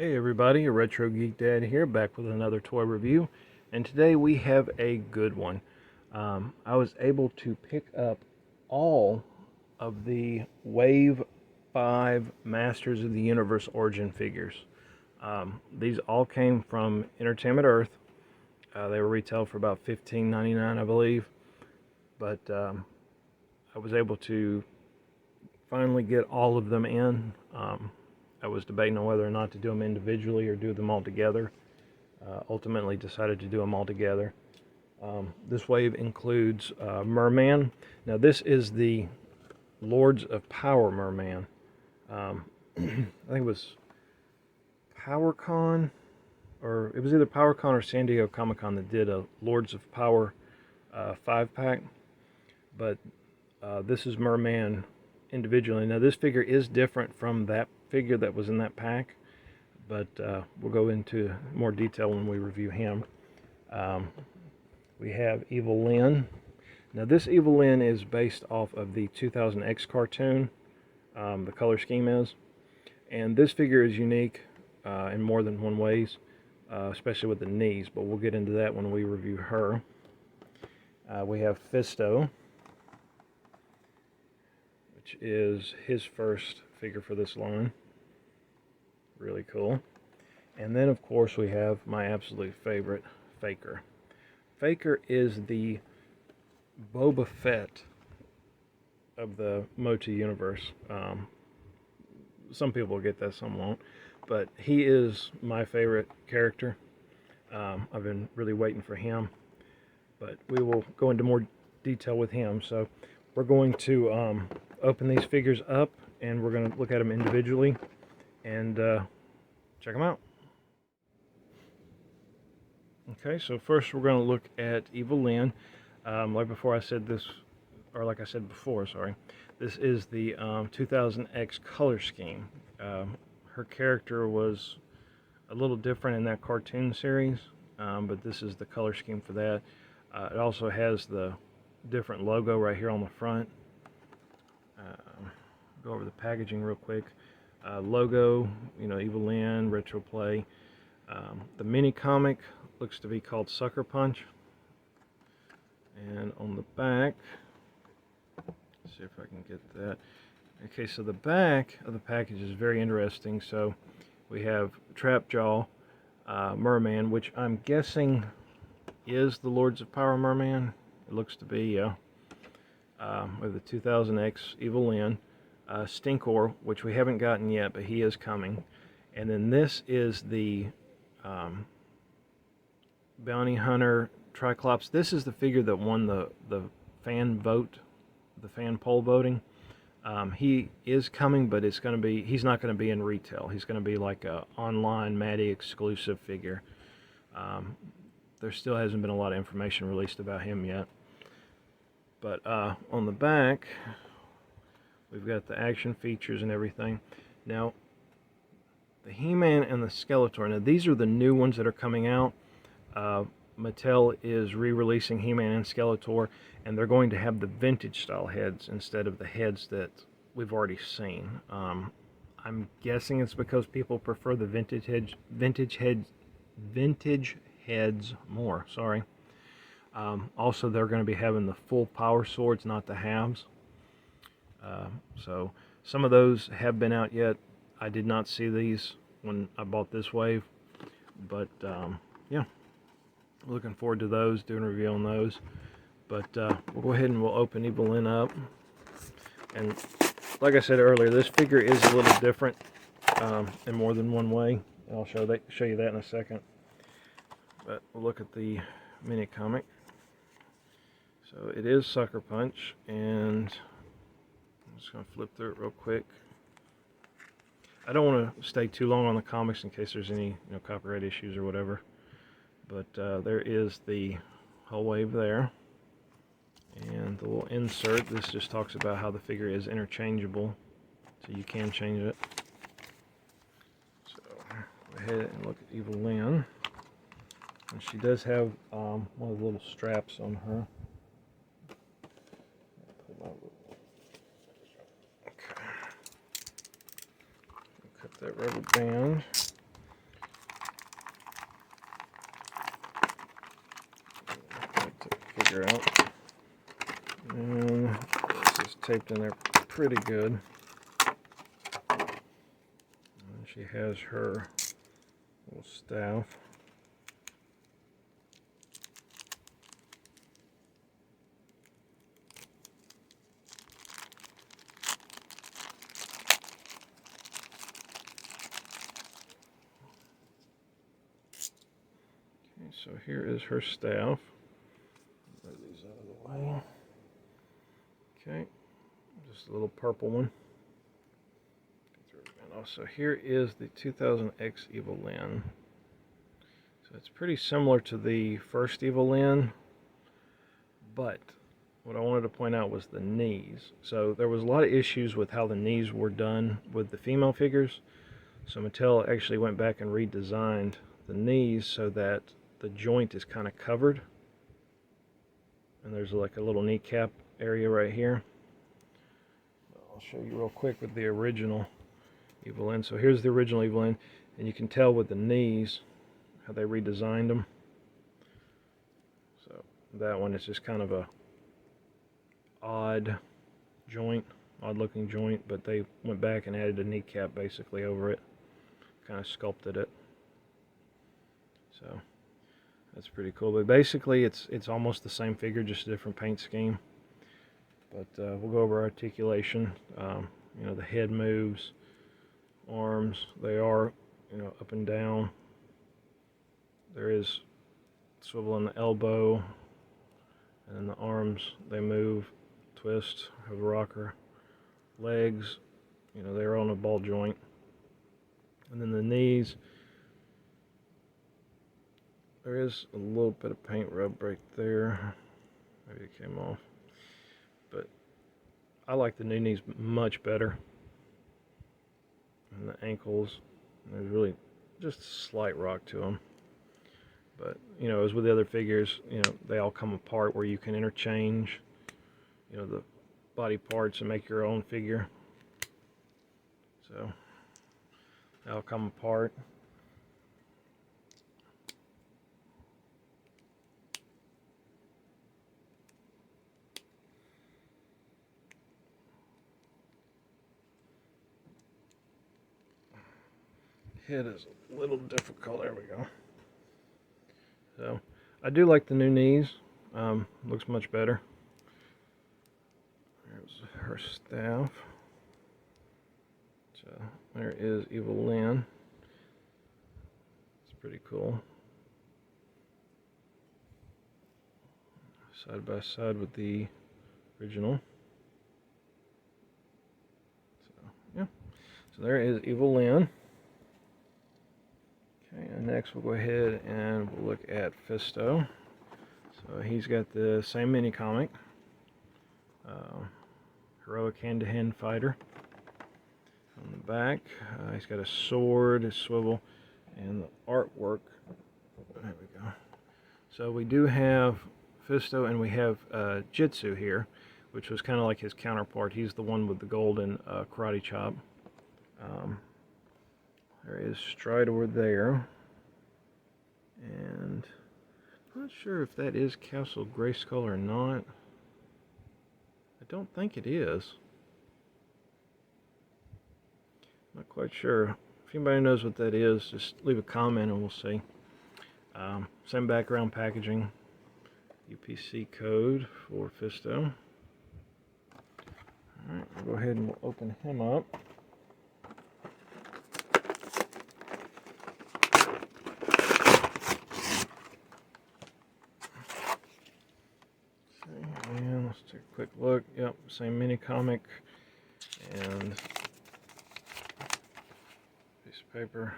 Hey everybody, a Retro Geek Dad here, back with another toy review, and today we have a good one. I was able to pick up all of the Wave 5 Masters of the Universe Origin figures. These all came from Entertainment Earth. They were retailed for about $15.99, I believe, but I was able to finally get all of them in. I was debating on whether or not to do them individually or do them all together. Ultimately decided to do them all together. This wave includes Merman. Now this is the Lords of Power Merman. I think it was PowerCon, or it was either PowerCon or San Diego Comic-Con that did a Lords of Power 5-pack. But this is Merman individually. Now this figure is different from that figure that was in that pack, but we'll go into more detail when we review him. We have Evil Lyn. Now this Evil Lyn is based off of the 2000X cartoon, the color scheme is, and this figure is unique in more than one ways, especially with the knees, but we'll get into that when we review her. We have Fisto, which is his first figure for this line. Really cool. And then of course we have my absolute favorite, Faker. Faker is the Boba Fett of the MOTU universe. Some people will get that, some won't, but he is my favorite character. I've been really waiting for him, but we will go into more detail with him. So we're going to open these figures up, and we're going to look at them individually and check them out. Okay, so first we're going to look at Evil Lyn. Like I said before, sorry, this is the 2000X color scheme. Her character was a little different in that cartoon series, but this is the color scheme for that. It also has the different logo right here on the front. Go over the packaging real quick. Logo, Evil Lyn, Retro Play. The mini comic looks to be called Sucker Punch. And on the back, let's see if I can get that. Okay, so the back of the package is very interesting. So we have Trapjaw Merman, which I'm guessing is the Lords of Power Merman. It looks to be, yeah. With the 2000X Evil Lyn. Stinkor, which we haven't gotten yet, but he is coming. And then this is the Bounty Hunter Triclops. This is the figure that won the fan vote, the fan poll voting. He is coming, but he's not going to be in retail. He's going to be like a online Maddie exclusive figure. There still hasn't been a lot of information released about him yet. But on the back, we've got the action features and everything. Now, the He-Man and the Skeletor. Now, these are the new ones that are coming out. Mattel is re-releasing He-Man and Skeletor, and they're going to have the vintage style heads instead of the heads that we've already seen. I'm guessing it's because people prefer the vintage heads more. Sorry. Also, they're going to be having the full power swords, not the halves. So some of those have been out yet. I did not see these when I bought this wave, but yeah, looking forward to those, doing a review on those. But we'll go ahead and we'll open Evil Lyn up. And like I said earlier, this figure is a little different in more than one way. And I'll show you that in a second. But we'll look at the mini comic. So it is Sucker Punch, and I'm just going to flip through it real quick. I don't want to stay too long on the comics in case there's any copyright issues or whatever. But there is the whole wave there. And the little insert, this just talks about how the figure is interchangeable, so you can change it. So go ahead and look at Evil Lyn. And she does have one of the little straps on her. Okay. Cut that rubber band. figure out. And this is taped in there pretty good. And she has her little staff. Okay, so here is her staff. Move these out of the way. Okay, just a little purple one. And also here is the 2000X Evil Lyn. So it's pretty similar to the first Evil Lyn, but what I wanted to point out was the knees. So there was a lot of issues with how the knees were done with the female figures. So Mattel actually went back and redesigned the knees so that the joint is kind of covered. And there's like a little kneecap area right here. I'll show you real quick with the original Evil Lyn. So here's the original Evil Lyn, and you can tell with the knees how they redesigned them. So that one is just kind of a odd joint, odd looking joint, but they went back and added a kneecap basically over it, kind of sculpted it. So that's pretty cool. But basically it's almost the same figure, just a different paint scheme. But we'll go over articulation. You know, the head moves, arms, they are, you know, up and down. There is swivel in the elbow, and then the arms, they move, twist, have a rocker. Legs, you know, they're on a ball joint. And then the knees, there is a little bit of paint rub right there. Maybe it came off. But I like the new knees much better. And the ankles, there's really just a slight rock to them. But, you know, as with the other figures, you know, they all come apart where you can interchange, you know, the body parts and make your own figure. So they all come apart. Head is a little difficult. There we go. So I do like the new knees. Looks much better. There's her staff. So there is Evil Lyn. It's pretty cool. Side by side with the original. So yeah. So there is Evil Lyn. Okay, and next we'll go ahead and we'll look at Fisto. So he's got the same mini comic, heroic hand-to-hand fighter. On the back, he's got a sword, a swivel, and the artwork. There we go. So we do have Fisto, and we have Jitsu here, which was kind of like his counterpart. He's the one with the golden karate chop. There is Stridor there, and I'm not sure if that is Castle Grayskull or not. I don't think it is. Not quite sure. If anybody knows what that is, just leave a comment and we'll see. Same background packaging. UPC code for Fisto. Alright, we'll go ahead and we'll open him up. And let's take a quick look. Yep, same mini comic and piece of paper.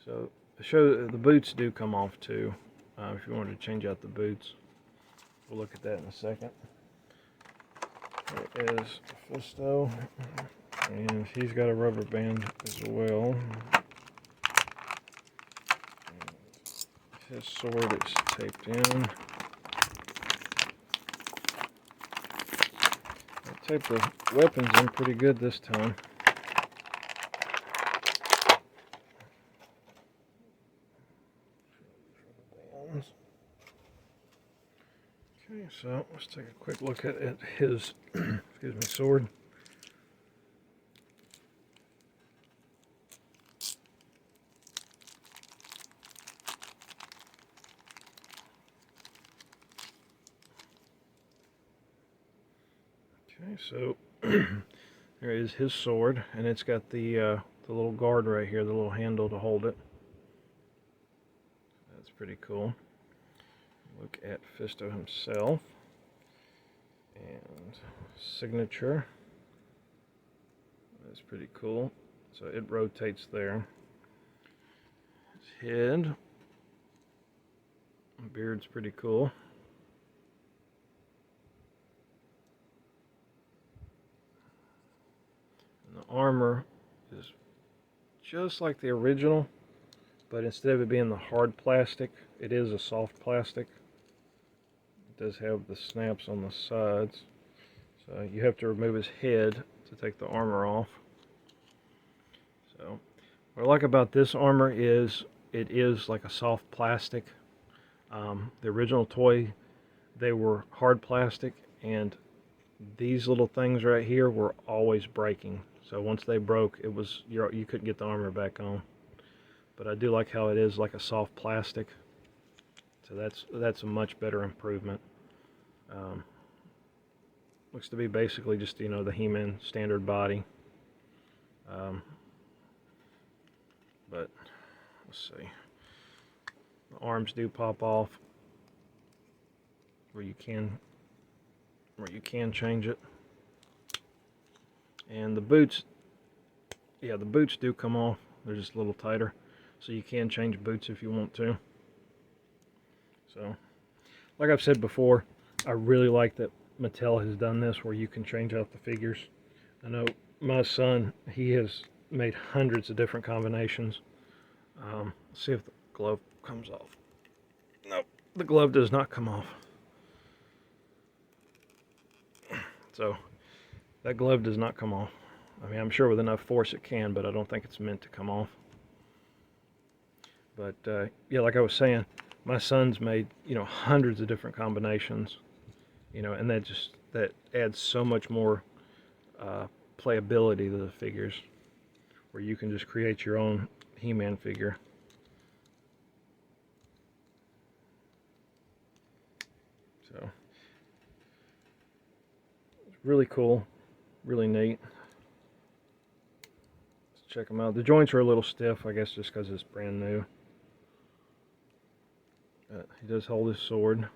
So the boots do come off too. If you wanted to change out the boots, we'll look at that in a second. There is Fisto, and he's got a rubber band as well. And his sword is taped in. I taped the weapons in pretty good this time. Okay, so let's take a quick look at his excuse me, sword. Okay, so there is his sword, and it's got the little guard right here, the little handle to hold it. That's pretty cool. Look at Fisto himself, and signature. That's pretty cool. So it rotates there. His head, beard's pretty cool. And the armor is just like the original, but instead of it being the hard plastic, it is a soft plastic. It does have the snaps on the sides, so you have to remove his head to take the armor off. So what I like about this armor is it is like a soft plastic. The original toy, they were hard plastic, and these little things right here were always breaking. So once they broke, it was you couldn't get the armor back on. But I do like how it is like a soft plastic. So that's a much better improvement. Looks to be basically just, you know, the He-Man standard body. But let's see. The arms do pop off where you can change it. And the boots, yeah, the boots do come off. They're just a little tighter. So you can change boots if you want to. So, like I've said before, I really like that Mattel has done this where you can change out the figures. I know my son, he has made hundreds of different combinations. Let's see if the glove comes off. Nope, the glove does not come off. So, that glove does not come off. I mean, I'm sure with enough force it can, but I don't think it's meant to come off. But yeah, like I was saying, my son's made, you know, hundreds of different combinations, you know, and that adds so much more playability to the figures, where you can just create your own He-Man figure. So it's really cool, really neat. Let's check them out. The joints are a little stiff, I guess, just because it's brand new. He does hold his sword.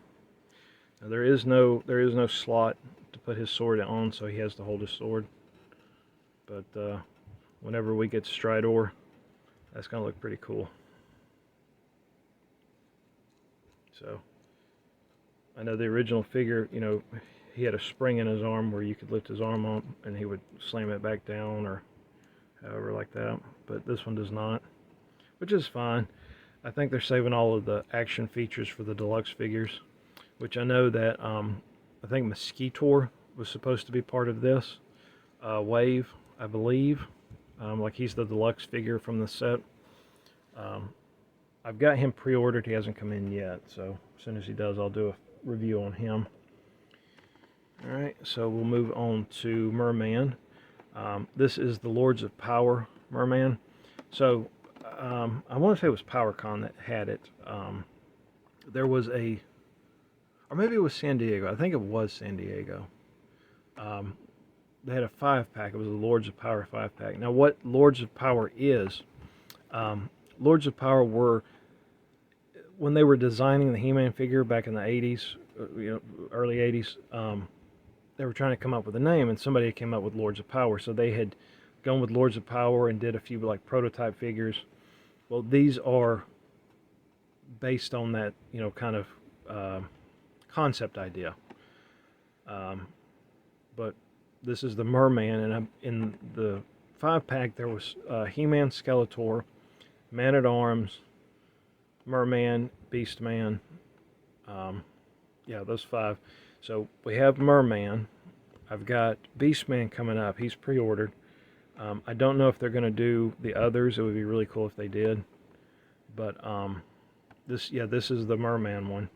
Now, there is no slot to put his sword on, so he has to hold his sword. But whenever we get Stridor, that's going to look pretty cool. So I know the original figure, you know, he had a spring in his arm where you could lift his arm up and he would slam it back down or however like that. But this one does not, which is fine. I think they're saving all of the action features for the deluxe figures, which I know that I think Mosquitor was supposed to be part of this wave, I believe. Like he's the deluxe figure from the set. I've got him pre-ordered. He hasn't come in yet, so as soon as he does, I'll do a review on him. Alright, so we'll move on to Merman. This is the Lords of Power Merman. So I want to say it was PowerCon that had it. There was a, or maybe it was San Diego. I think it was San Diego. They had a 5-pack. It was the Lords of Power 5-pack. Now, what Lords of Power is, Lords of Power were, when they were designing the He-Man figure back in the 80s, you know, early 80s, they were trying to come up with a name, and somebody came up with Lords of Power. So they had gone with Lords of Power and did a few like prototype figures. Well, these are based on that, you know, kind of concept idea. But this is the Merman, and in the 5-pack there was He-Man, Skeletor, Man-at-Arms, Merman, Beastman. Yeah, those 5. So we have Merman. I've got Beastman coming up. He's pre-ordered. I don't know if they're going to do the others. It would be really cool if they did. But this is the Merman one.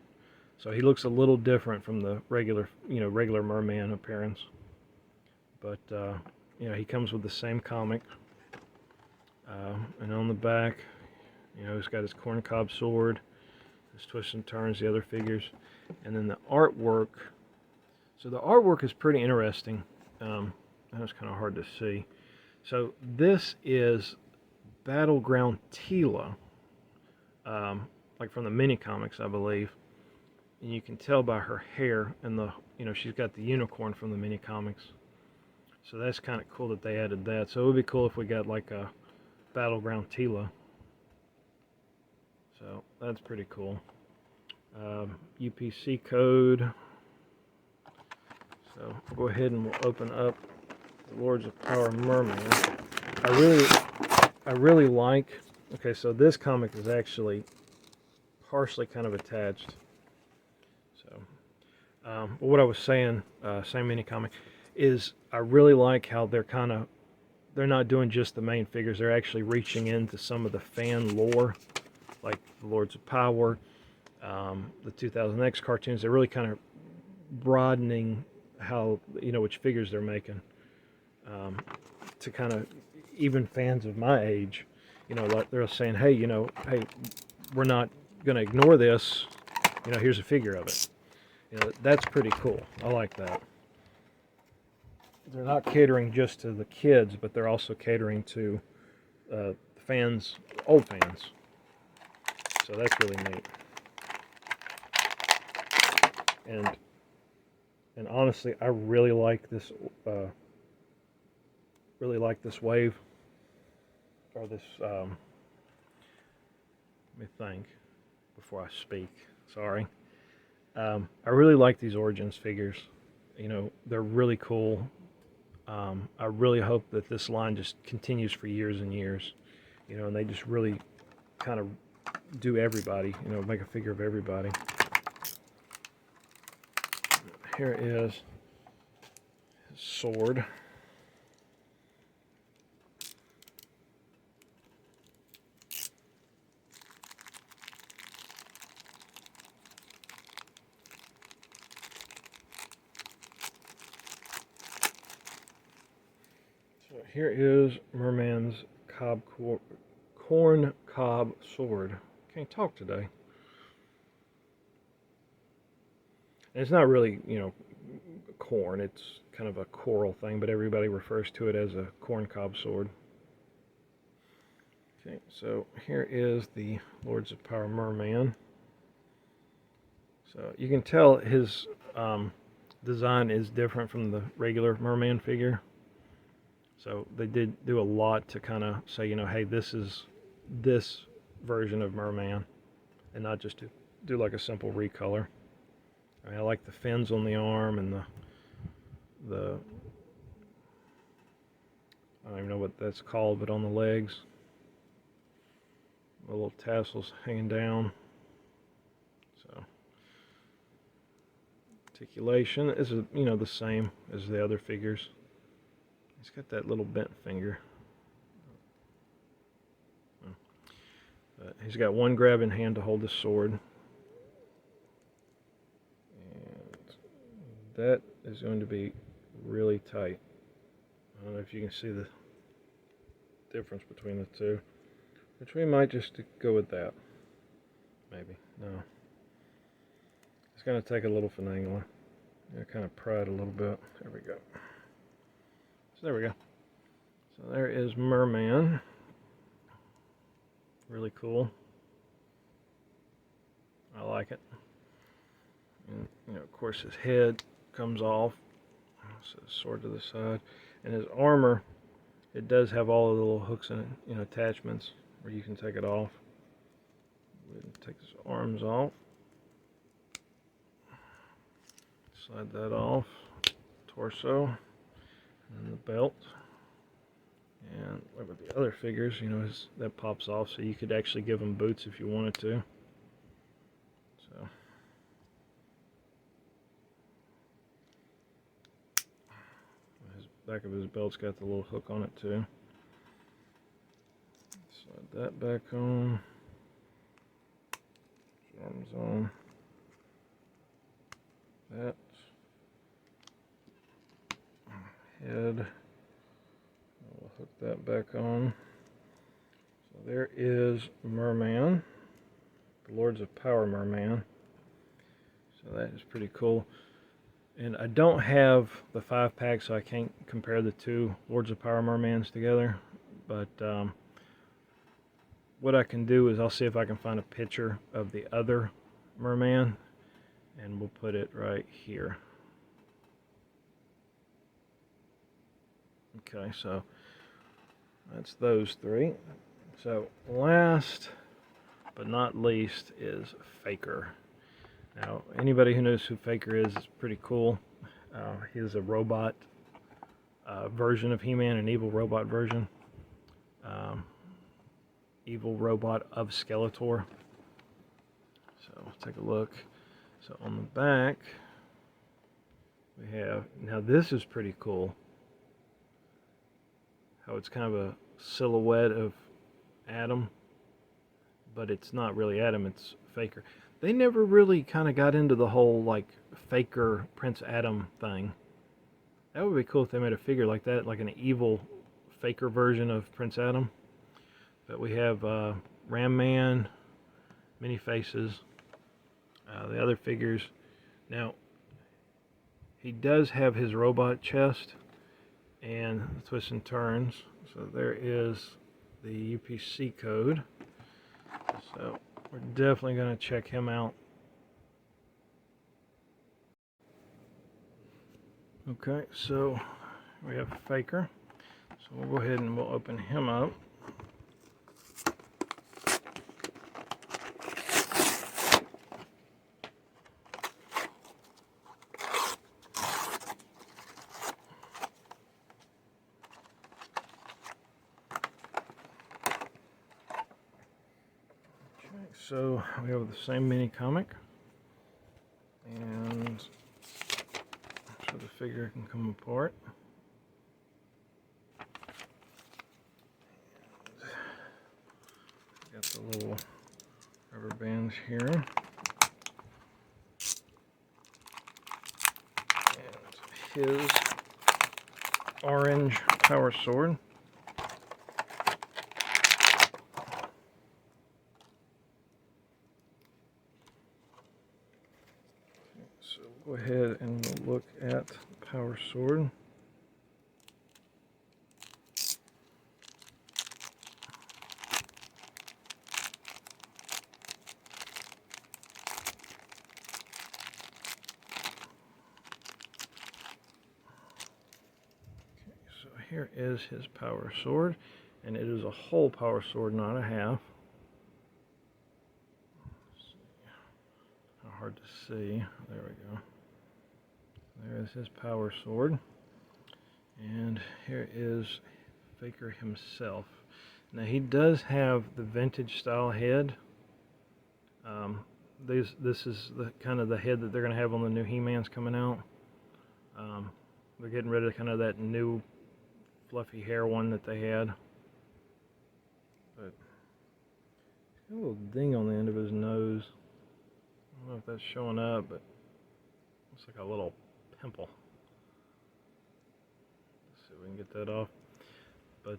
So he looks a little different from the regular, regular merman appearance. But, he comes with the same comic. And on the back, he's got his corncob sword, his twists and turns, the other figures. And then the artwork. So the artwork is pretty interesting. That's kind of hard to see. So this is Battleground Tila, like from the mini comics, I believe. And you can tell by her hair and she's got the unicorn from the mini comics. So that's kind of cool that they added that. So it would be cool if we got like a Battleground Tila. So that's pretty cool. UPC code. So we'll go ahead and we'll open up the Lords of Power Merman. I really like. Okay, so this comic is actually partially kind of attached. So, but what I was saying, same mini comic, is I really like how they're not doing just the main figures. They're actually reaching into some of the fan lore, like the Lords of Power, the 2000X cartoons. They're really kind of broadening how, which figures they're making, to kind of, even fans of my age, like they're saying, hey, hey, we're not going to ignore this. Here's a figure of it. That's pretty cool. I like that. They're not catering just to the kids, but they're also catering to fans, old fans. So that's really neat. And honestly, I really like this. Wave, or this. Let me think before I speak. Sorry. I really like these Origins figures. They're really cool. I really hope that this line just continues for years and years. And they just really kind of do everybody. Make a figure of everybody. Here is his sword. So here is Merman's corn cob sword. Can't talk today. And it's not really, corn. It's kind of a coral thing, but everybody refers to it as a corn cob sword. Okay, so here is the Lords of Power Merman. So you can tell his design is different from the regular merman figure. So they did do a lot to kind of say, hey, this is this version of Merman, and not just to do like a simple recolor. I like the fins on the arm and the I don't even know what that's called, but on the legs, the little tassels hanging down. So articulation is the same as the other figures. He's got that little bent finger. But he's got one grabbing hand to hold the sword. That is going to be really tight. I don't know if you can see the difference between the two, which we might just go with that. Maybe. No. It's going to take a little finagling. Kind of pry it a little bit. There we go. So there we go. So there is Merman. Really cool. I like it. And, of course, his head comes off. So sword to the side. And his armor, it does have all the little hooks and attachments where you can take it off. Take his arms off. Slide that off. Torso. And then the belt. And what about the other figures? That pops off, so you could actually give them boots if you wanted to. So. Back of his belt's got the little hook on it too. Slide that back on. His arms on. ahead. We'll hook that back on. So there is Merman, the Lords of Power Merman. So that is pretty cool. And I don't have the 5-pack, so I can't compare the two Lords of Power Mermans together. But what I can do is I'll see if I can find a picture of the other Merman, and we'll put it right here. Okay, so that's those three. So last but not least is Faker. Now, anybody who knows who Faker is pretty cool. He is a robot version of He-Man, an evil robot version. Evil robot of Skeletor. So let's take a look. So on the back, we have, now this is pretty cool. How it's kind of a silhouette of Adam, but it's not really Adam, it's Faker. They never really kind of got into the whole like Faker Prince Adam thing. That would be cool if they made a figure like that, like an evil Faker version of Prince Adam. But we have Ram Man, Many Faces, the other figures. Now, he does have his robot chest and the twists and turns. So there is the UPC code. So we're definitely going to check him out. Okay, so we have Faker. So we'll go ahead and we'll open him up. So we have the same mini comic, and so the figure can come apart. Got the little rubber bands here, and his orange power sword. So go ahead and we'll look at the power sword. Okay, so here is his power sword, and it is a whole power sword, not a half. Hard to see. There we go. There is his power sword. And here is Faker himself. Now he does have the vintage style head. This is the kind of the head that they're going to have on the new He-Mans coming out. They're getting rid of kind of that new fluffy hair one that they had. But he's got a little ding on the end of his nose. I don't know if that's showing up, but it looks like a little pimple. Let's see if we can get that off. But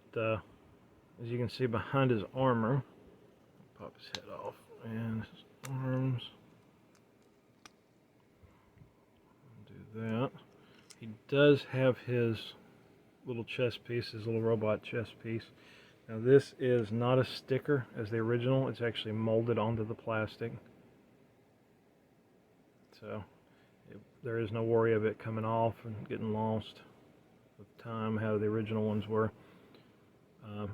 as you can see behind his armor, I'll pop his head off, and his arms. Do that. He does have his little chest piece, his little robot chest piece. Now this is not a sticker as the original, it's actually molded onto the plastic. So there is no worry of it coming off and getting lost with time, how the original ones were.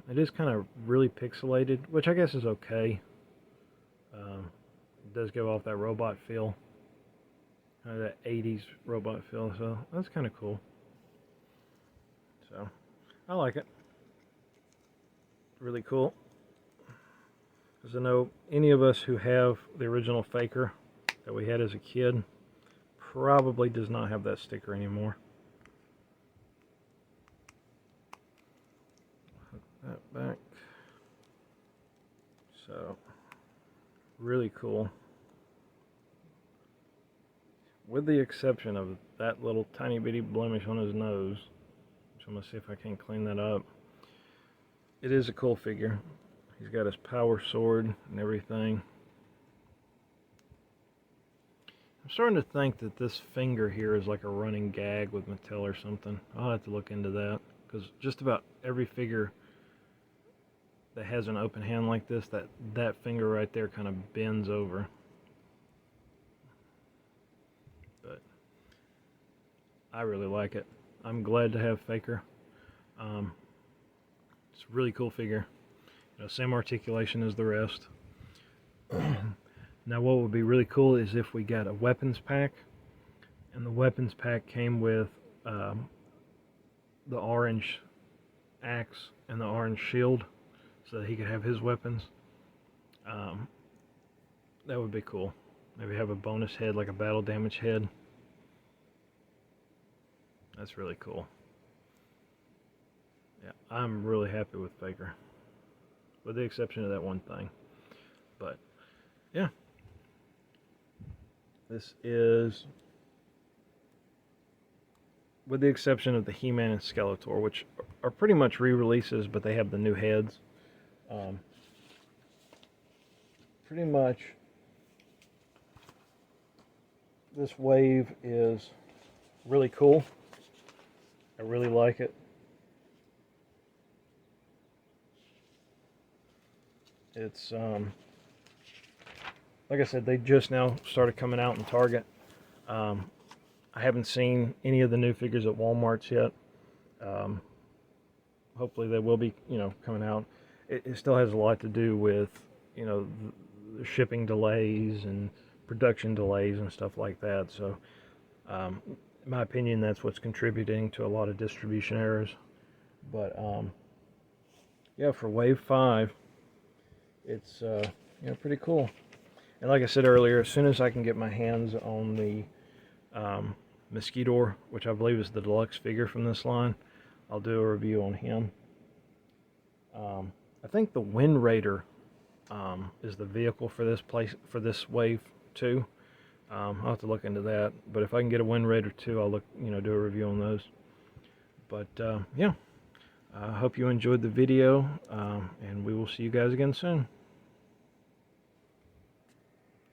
It is kind of really pixelated, which I guess is okay. It does give off that robot feel, kind of that 80s robot feel, so that's kind of cool. So I like it. Really cool. Because I know any of us who have the original Faker that we had as a kid probably does not have that sticker anymore. Hook that back. So really cool, with the exception of that little tiny bitty blemish on his nose, which I'm going to see if I can clean that up. It is a cool figure. He's got his power sword and everything. I'm starting to think that this finger here is like a running gag with Mattel or something. I'll have to look into that, because just about every figure that has an open hand like this, that finger right there kind of bends over. But I really like it. I'm glad to have Faker. It's a really cool figure. You know, same articulation as the rest. Now what would be really cool is if we got a weapons pack, and the weapons pack came with the orange axe and the orange shield, so that he could have his weapons. That would be cool. Maybe have a bonus head, like a battle damage head. That's really cool. Yeah, I'm really happy with Faker, with the exception of that one thing. But yeah, this is, with the exception of the He-Man and Skeletor, which are pretty much re-releases, but they have the new heads. Pretty much this wave is really cool. I really like it. It's like I said, they just now started coming out in Target. I haven't seen any of the new figures at Walmart's yet. Hopefully they will be, coming out. It still has a lot to do with, the shipping delays and production delays and stuff like that. So, in my opinion, that's what's contributing to a lot of distribution errors. But yeah, for Wave 5, it's pretty cool. And like I said earlier, as soon as I can get my hands on the Mosquito, which I believe is the deluxe figure from this line, I'll do a review on him. I think the Wind Raider is the vehicle for this wave too. I'll have to look into that. But if I can get a Wind Raider too, I'll do a review on those. But yeah, I hope you enjoyed the video, and we will see you guys again soon.